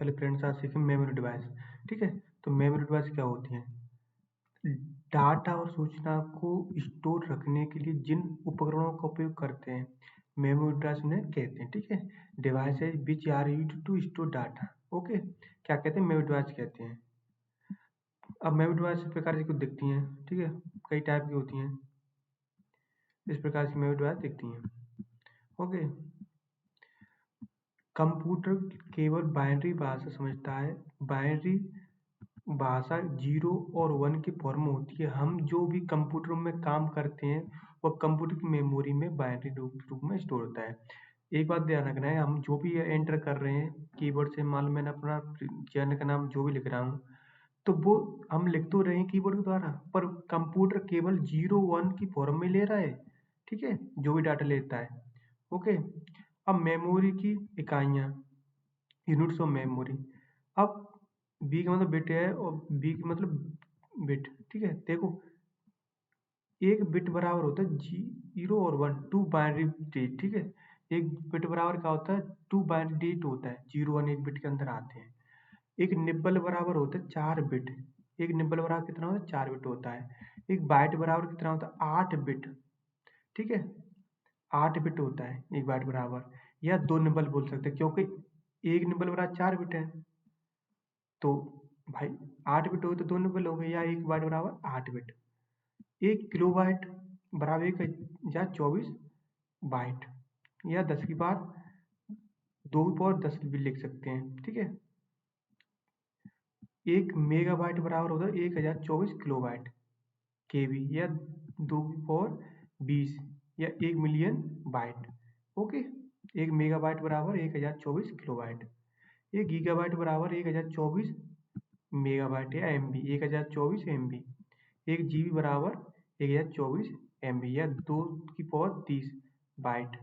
पहले फ्रेंड्स आज सीखें मेमोरी डिवाइस। ठीक है, तो मेमोरी डिवाइस क्या होती हैं? डाटा और सूचना को स्टोर रखने के लिए जिन उपकरणों का उपयोग करते हैं, मेमोरी डिवाइस उन्हें कहते हैं। ठीक है, devices which are used to store data. Okay, क्या कहते हैं? मेमोरी डिवाइस कहते हैं। अब मेमोरी डिवाइस इस प्रकार से कुछ दिखती हैं। ठीक है, कई टाइप की होती हैं। इस प्रकार की मेमोरी डिवाइस दिखती हैं। ओके, कंप्यूटर केवल बाइनरी भाषा समझता है। बाइनरी भाषा 0 और 1 की फॉर्म में होती है। हम जो भी कंप्यूटर में काम करते हैं वह कंप्यूटर की मेमोरी में बाइनरी रूप में स्टोर होता है। एक बात ध्यान रखना है, हम जो भी एंटर कर रहे हैं कीबोर्ड से, मान लो मैंने अपना चैनल का नाम जो भी लिख रहा हूँ, तो वो हम लिख तो रहे हैं कीबोर्ड के द्वारा, पर कंप्यूटर केवल 0 1 की फॉर्म में ले रहा है। ठीक है, जो भी डाटा लेता है। ओके, अब मेमोरी की इकाइयाँ, यूनिट्स ऑफ मेमोरी। अब बी का मतलब बिट है और बी का मतलब बिट। ठीक है, देखो एक बिट बराबर होता है 0 और 1, 2 बाइनरी डिजिट। ठीक है, एक बिट बराबर क्या होता है? 2 बाइनरी डिजिट होता है, 0 1 एक बिट के अंदर आते हैं। एक निब्बल बराबर होता है 4 बिट। एक निब्बल बराबर कितना होता है? 4 बिट होता है। एक बाइट बराबर कितना होता है? 8 बिट। ठीक है, 8 बिट होता है एक बाइट बराबर, या 2 निब्बल बोल सकते हैं, क्योंकि एक निब्बल बराबर 4 बिट है। तो भाई 8 बिट हो तो 2 निब्बल हो गए, या एक बाइट बराबर 8 बिट। 1 किलोबाइट बराबर 1024 बाइट, या 10 की पावर 2 की पावर 10 भी लिख सकते हैं। ठीक है, 1 मेगाबाइट बराबर होता है 1024 किलोबाइट केबी, या 2 की पावर 20, या 1 मिलियन बाइट। ओके, 1 मेगाबाइट बराबर 1024 किलोबाइट। 1 गीगाबाइट बराबर 1024 मेगाबाइट या M B, 1024 M B. 1 G B बराबर 1024 एम बी, या 2 की पावर 30 बाइट।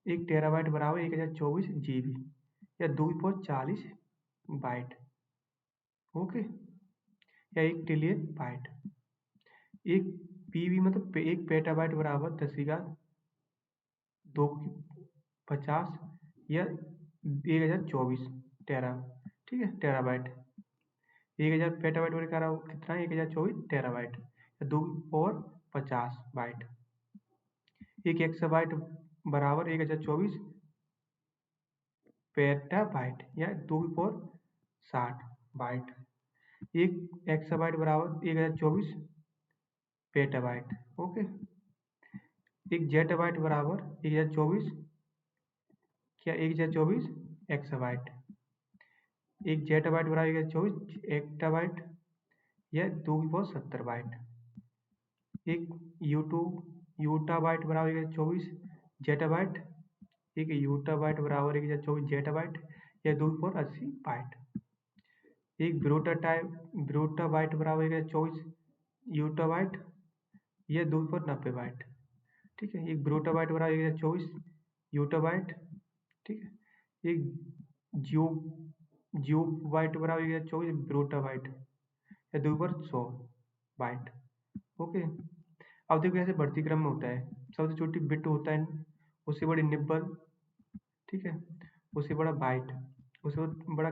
1 टेराबाइट बराबर 1024 जी बी, या 2 की पावर 40 बाइट। ओके, या 1 ट्रिलियन बाइट। एक पीबी मतलब 1 पेटाबाइट बराबर 10 की घात 2 की 50, या 1024 टेरा। ठीक है, टेराबाइट। 1000 पेटाबाइट बराबर कितना है? 1024 टेराबाइट, या 2 की पावर 50 बाइट। एक एक्साबाइट बराबर 1024 पेटाबाइट, या 2 की पावर 60 बाइट। एक एक्साबाइट बराबर 1024 पेटाबाइट। ओके, एक जेटाबाइट बराबर 1024 क्या 1024 एक्साबाइट। एक जेटाबाइट बराबर 1024 एक्टाबाइट, या 2 की पावर 70 बाइट। एक यूटाबाइट बराबर 1024 जेटाबाइट। एक यूटाबाइट बराबर 1024 जेटाबाइट, या 2 की पावर 80 बाइट। एक ब्रोटाबाइट बराबर 1024 यूटाबाइट, या 2 की पावर 90 बाइट। ठीक है, एक ब्रोटाबाइट बराबर 1024 यूटाबाइट। ठीक है, एक जियो जियोबाइट बराबर 1024 ब्रोटाबाइट, या 2 की पावर 100 बाइट। ओके, अब देखो ऐसे बढ़ती क्रम में होता है। सबसे छोटी बिट होता है, उससे बड़ी निब्बल। ठीक है, उससे बड़ा बाइट, उससे बड़ा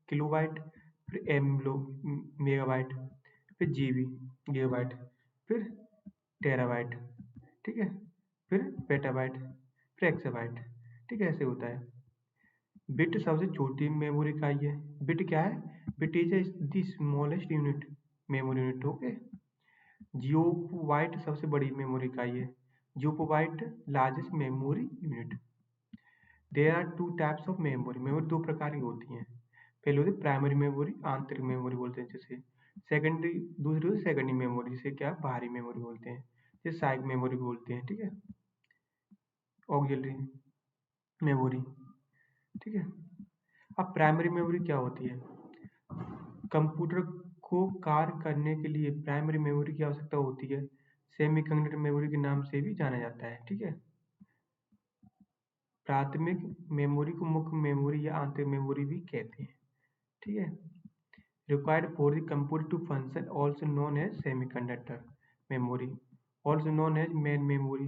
किलोबाइट, फिर मेगाबाइट, फिर जीबी गीगाबाइट, फिर टेराबाइट। ठीक है, फिर पेटाबाइट, फिर एक्साबाइट। ठीक है, ऐसे होता है। बिट सबसे छोटी मेमोरी इकाई है। बिट क्या है? Bit is the smallest unit, memory unit. Okay, geopbyte सबसे बड़ी मेमोरी इकाई है। Geopbyte largest memory unit. There are two types of memory. Memory दो प्रकार की होती हैं। पहले होती है प्राइमरी मेमोरी, आंतरिक मेमोरी बोलते हैं जिसे। सेकेंडरी, दूसरी होती है सेकेंडरी मेमोरी, जिसे क्या बाहरी मेमोरी बोलते हैं, जिसे साइक मेमोरी बोलते हैं। ठीक है, ऑक्सिलरी मेमोरी। ठीक है, अब प्राइमरी मेमोरी क्या होती है? कंप्यूटर को कार्य करने के लिए प्राइमरी मेमोरी की आवश्यकता होती है। सेमीकंडक्टर मेमोरी के नाम से भी जाना जाता है। ठीक है, प्राथमिक मेमोरी को मुख्य मेमोरी या आंतरिक मेमोरी भी कहते हैं। ठीक है, required for the computer to function, also known as semiconductor memory, also known as main memory,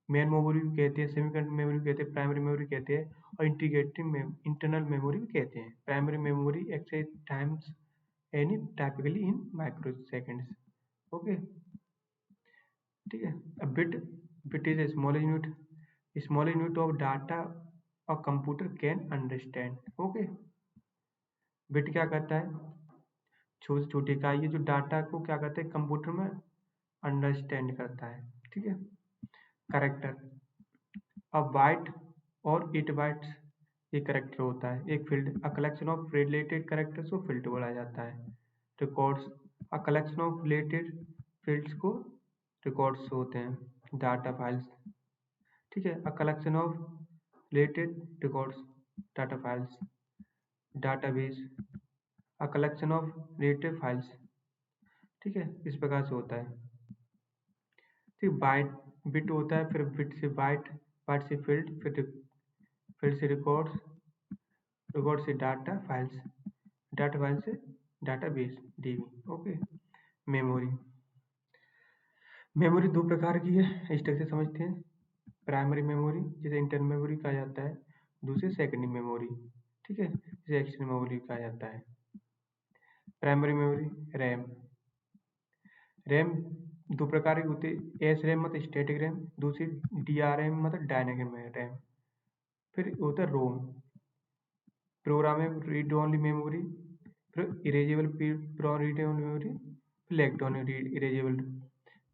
main memory भी कहते हैं, सेमीकंडक्टर मेमोरी कहते हैं, प्राइमरी मेमोरी कहते हैं और इंटरनल मेमोरी भी कहते हैं। Primary memory access times any typically in microseconds. Okay, ठीक है। अब bit is small unit of data a computer can understand. Okay, bit क्या कहता है, छोटी इकाई है जो डाटा को क्या कहते हैं कंप्यूटर में अंडरस्टैंड करता है। ठीक है। कैरेक्टर, अब बाइट और 8 बाइट्स ये कैरेक्टर होता है। एक field, a collection of related characters को फील्ड बोला जाता है। Records, a collection of related fields को रिकॉर्ड्स होते हैं। डाटा फाइल्स, ठीक है, a collection of related records, data files. Database, a collection of related files, ठीक है, इस प्रकार से होता है। ठीक, बाइट बिट होता है, फिर बिट से बाइट, बाइट से फील्ड, फिर से रिकॉर्ड्स, रिकॉर्ड से डाटा फाइल्स, डाटा फाइल से database dB. Okay. Memory, memory दो प्रकार की है, स्ट्रक्चर समझते हैं। प्राइमरी मेमोरी जिसे इंटरनल मेमोरी कहा जाता है, दूसरे सेकेंडरी मेमोरी, ठीक है, जिसे एक्सटर्नल मेमोरी कहा जाता है। Primary memory, RAM. रैम दो प्रकार की होती है, एस रैम मतलब स्टैटिक रैम, दूसरी डी आर एम मतलब डायनेमिक रैम। फिर होता है ROM, programmable read only memory, फिर इरेजेबल रीड ओनली मेमोरी, फिर electronic erasable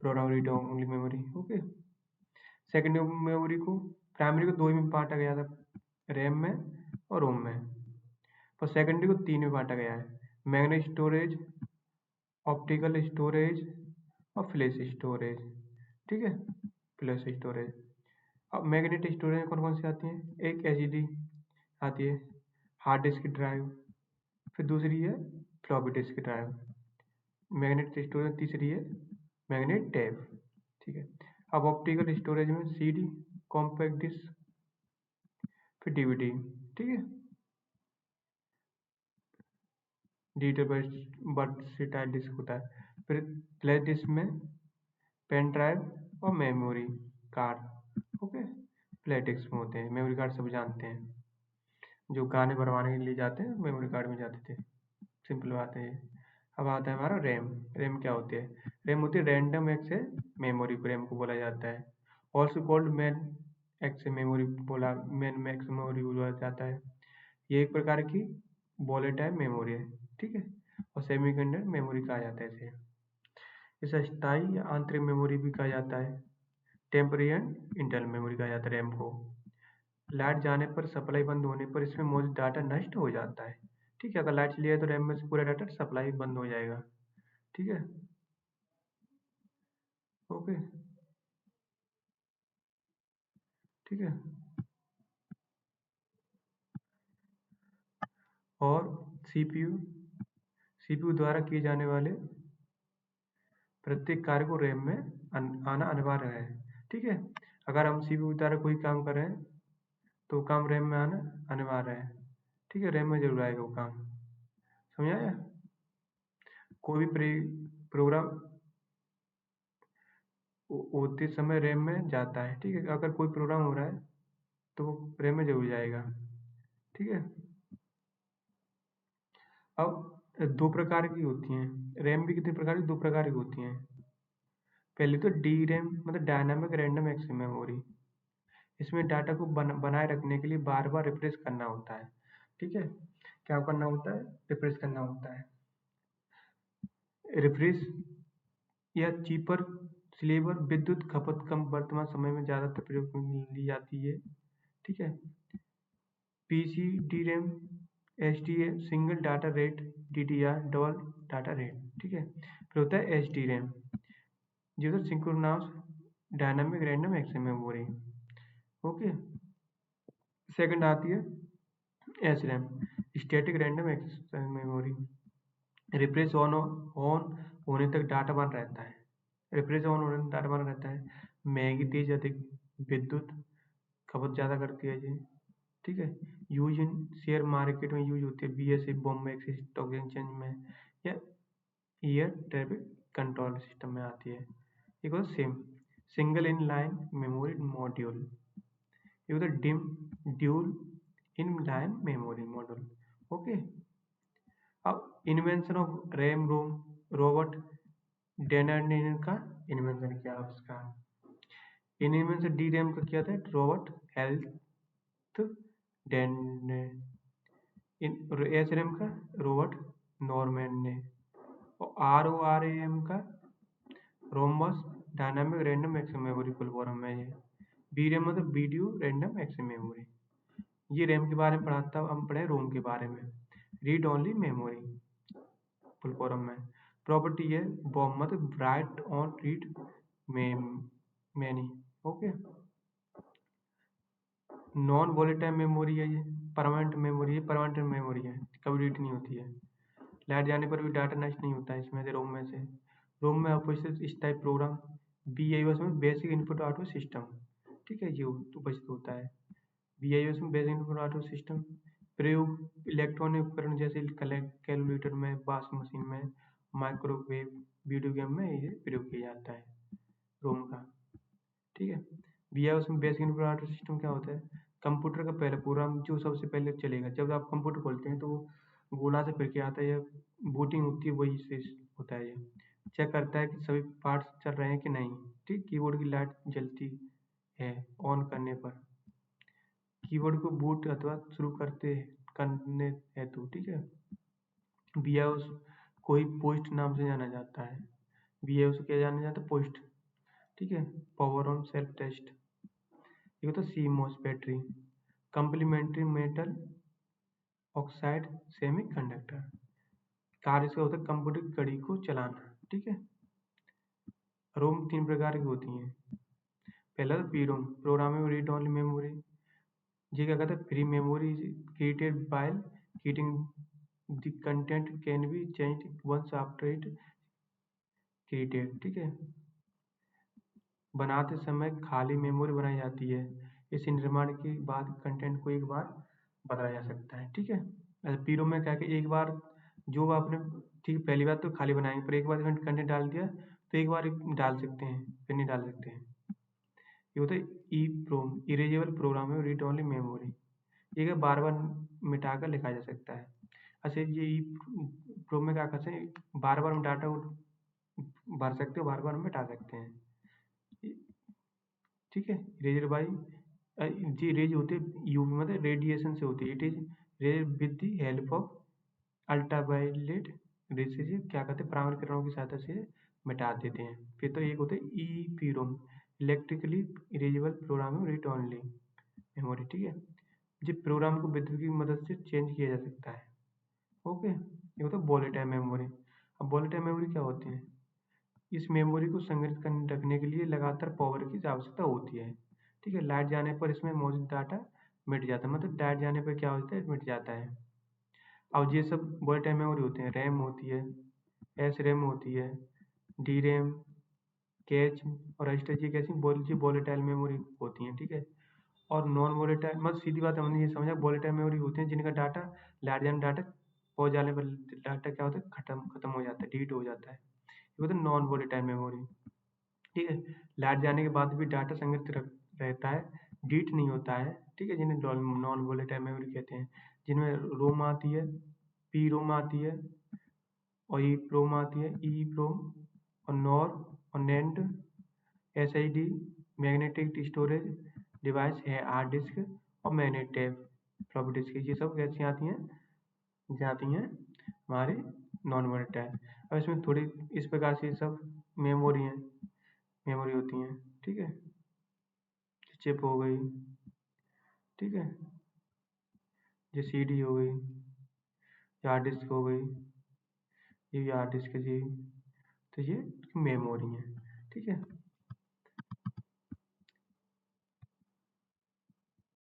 program read only memory. Okay. Secondary memory को, प्राइमरी को दो में बांटा गया था, रैम में और रोम में। और सेकेंडरी को तीन में बांटा गया है, मैग्नेटिक स्टोरेज, ऑप्टिकल स्टोरेज और फ्लैश स्टोरेज। ठीक है, फ्लैश स्टोरेज। अब मैग्नेटिक स्टोरेज में कौन कौन सी आती हैं, एक एचडीडी आती है, हार्ड डिस्क ड्राइव, फिर दूसरी है floppy disk drive. Magnetic storage तीसरी है मैग्नेट टैब। ठीक है। अब ऑप्टिकल स्टोरेज में सीडी, कॉम्पैक्ट डिस्क, फिर डीवीडी। ठीक है, डिजिटल वर्सटाइल डिस्क होता है। फिर फ्लैश डिस्क में पेन ड्राइव और memory card. Okay, flash disk में होते हैं, मेमोरी कार्ड सब जानते हैं, जो गाने भरवाने के लिए जाते हैं मेमोरी कार्ड में जाते थे। सिंपल बात है ये। अब आता है हमारा रैम। रैम क्या होती है, रैम होती है रैंडम एक्सेस मेमोरी, रैम को बोला जाता है। Also called main access memory, बोला मैन मैक्स मेमोरी बोला जाता है। ये एक प्रकार की वोलेटाइल मेमोरी है। ठीक है, और सेमीकंडक्टर मेमोरी कहा जाता है इसे। इसे अस्थायी या आंतरिक मेमोरी भी कहा जाता है। टेम्पररी एंड इंटरनल मेमोरी कहा जाता है रैम को। लाइट जाने पर, सप्लाई बंद होने पर इसमें मौजूद डाटा नष्ट हो जाता है। ठीक है, अगर लाइट चली जाए तो रैम में से पूरा डाटा सप्लाई बंद हो जाएगा। ठीक है। ओके, ठीक है। और सीपीयू, सीपीयू द्वारा किए जाने वाले प्रत्येक कार्य को रैम में आना अनिवार्य है। ठीक है, अगर हम सीपीयू द्वारा कोई काम कर रहे हैं तो काम रैम में आना अनिवार्य है। ठीक है, रैम में जरूर आएगा वो काम। समझ आया? कोई भी प्रोग्राम होते समय रैम में जाता है। ठीक है, अगर कोई प्रोग्राम हो रहा है तो वो रैम में जरूर जाएगा। ठीक है। अब दो प्रकार की होती हैं रैम भी, कितने प्रकार की, दो प्रकार की होती हैं। पहले तो डी रैम मतलब डायनामिक रैंडम एक्सेस मेमोरी। इसमें डाटा को बनाए रखने के लिए बार बार रिफ्रेश करना होता है। ठीक है, क्या करना होता है, रिफ्रेश करना होता है। रिफ्रेश या चीपर स्लेवर विद्युत खपत कम, वर्तमान समय में ज़्यादातर प्रयोग में ली जाती है। ठीक है। PC D RAM, H D M single data rate, D D R double data rate. ठीक है। फिर होता है एच डी रैम, जिसे synchronous dynamic random access memory. Okay. Second आती है S RAM, static random access memory. Refresh on होने तक डाटा बन रहता है, रिफ्रेश ऑन होने तक डाटा बन रहता है। महंगी, तेज, अधिक विद्युत खपत ज़्यादा करती है ये। ठीक है। यूज इन शेयर मार्केट में यूज होती है, BSE Bombay exchange, stock exchange में, या एयर ट्रैफिक कंट्रोल सिस्टम में आती है। एक और same single in line memory module, ये होता है DIMM dual in line memory module. Okay, अब invention of RAM ROM, Robert Dennard का इन्वेंशन किया उसका। इन्वेंशन डी रैम का किया था रॉबर्ट हेल्थ डेन, एस रैम का रॉबर्ट नॉर्मैन ने, और R O R A M का रोमबस dynamic random access memory full form है ये। बी रैम मतलब वीडियो रैंडम एक्सेस मेमोरी। ये रैम के बारे में पढ़ा था, हम पढ़े रोम के बारे में। Read only memory full form में। प्रॉपर्टी है बॉम मतलब right on read many. Okay, non volatile memory है ये, परमानेंट मेमोरी है, परमानेंट मेमोरी है, कभी रीड नहीं होती है। लाइट जाने पर भी डाटा नष्ट नहीं होता है इसमें से, रोम में से। रोम में उपस्थित इस टाइप प्रोग्राम BIOS में बेसिक इनपुट आउटपुट सिस्टम, ठीक है, ये उपस्थित होता है BIOS में, बेसिक इनपुट आउटपुट सिस्टम। प्रयोग इलेक्ट्रॉनिक उपकरण जैसे कैलकुलेटर में, वॉशिंग मशीन में, माइक्रोवेव, वीडियो गेम में ये प्रयोग किया जाता है रोम का, ठीक है। BIOS में बेसिक इनपुट आउटपुट सिस्टम क्या होता है? कंप्यूटर का पहला प्रोग्राम जो सबसे पहले चलेगा, जब आप कंप्यूटर खोलते हैं तो वो गोला से फिर के आता है या बूटिंग होती है, वही से होता है। ये चेक करता है कि सभी पार्ट्स चल रहे हैं कि नहीं, ठीक। कीबोर्ड की लाइट जलती है ऑन करने पर, कीबोर्ड को बूट अथवा शुरू करने हेतु, ठीक है। BIOS को ही पोस्ट नाम से जाना जाता है। BIOS को क्या जाना जाता है? पोस्ट, ठीक है। पावर ऑन सेल्फ टेस्ट, ये होता है CMOS battery, complementary metal oxide semiconductor. कार्य इसका होता है कंप्यूटर की घड़ी को चलाना, ठीक है। रोम 3 प्रकार की होती हैं। पहला तो PROM, programmable read only memory. ये क्या कहता है? Free memory created by heating the content can be changed once after it created, ठीक है। बनाते समय खाली मेमोरी बनाई जाती है, इस निर्माण के बाद कंटेंट को एक बार बदला जा सकता है, ठीक है। PROM में क्या है कि एक बार जो आपने, ठीक है, पहली बार तो खाली बनाएंगे, पर एक बार कंटेंट डाल दिया तो एक बार डाल सकते हैं, फिर नहीं डाल सकते हैं। ये होता है EPROM, इरेजेबल प्रोग्राम है, रीड ओनली मेमोरी। ये क्या बार बार मिटा कर लिखा जा सकता है। अच्छा, ये EPROM में क्या करते हैं? बार बार हम डाटा भर सकते हो, बार बार मिटा सकते हैं, ठीक है। इरेजर बाई जी, रेज होती है यूवी मतलब रेडिएशन से होती है। It is rays with the help of ultraviolet rays से क्या करते हैं? परावर्तन किरणों की सहायता से मिटा देते हैं। फिर तो एक होता है EPROM, electrically erasable program read only memory, ठीक है। जिस प्रोग्राम को विद्युत की मदद से चेंज किया जा सकता है, ओके। ये होता है वोलेटाइल मेमोरी। अब वोलेटाइल मेमोरी क्या होती है? इस मेमोरी को संग्रहित रखने के लिए लगातार पावर की आवश्यकता होती है, ठीक है। लाइट जाने पर इसमें मौजूद डाटा मिट जाता है, मतलब लाइट जाने पर क्या होता है? मिट जाता है। और ये सब वोलेटाइल मेमोरी होते हैं। रैम होती है, एस रैम होती है, डी रैम, कैच और रजिस्टर, ये कैसी वोलेटाइल मेमोरी होती हैं, ठीक है। और नॉन वोलेटाइल मतलब सीधी बात हमने ये समझा, वोलेटाइल मेमोरी होते हैं जिनका डाटा लाइट जाने डाटा पहुंच जाने पर डाटा क्या होता है? खत्म हो जाता है, डिलीट हो जाता है। ये होता है नॉन वोलेटाइल मेमोरी, ठीक है। लाइट जाने के बाद भी डाटा संग्रहित रहता है, डिलीट नहीं होता है, ठीक है, जिन्हें नॉन वोलेटाइल मेमोरी कहते हैं। जिनमें रोम आती है, PROM आती है, और EPROM आती है, EEPROM और NOR और NAND, SSD, magnetic storage device है, हार्ड डिस्क और मैग्नेटेप फ्लॉपी डिस्क, ये सब कैसी आती हैं? जाती हैं हमारे नॉन वोलेटाइल। अब इसमें थोड़ी इस प्रकार से सब मेमोरी हैं, मेमोरी होती हैं, ठीक है। चिप हो गई, ठीक है, ये CD हो गई, ये हार्ड डिस्क हो गई, ये हार्ड डिस्क जी, तो ये मेमोरी है, ठीक है।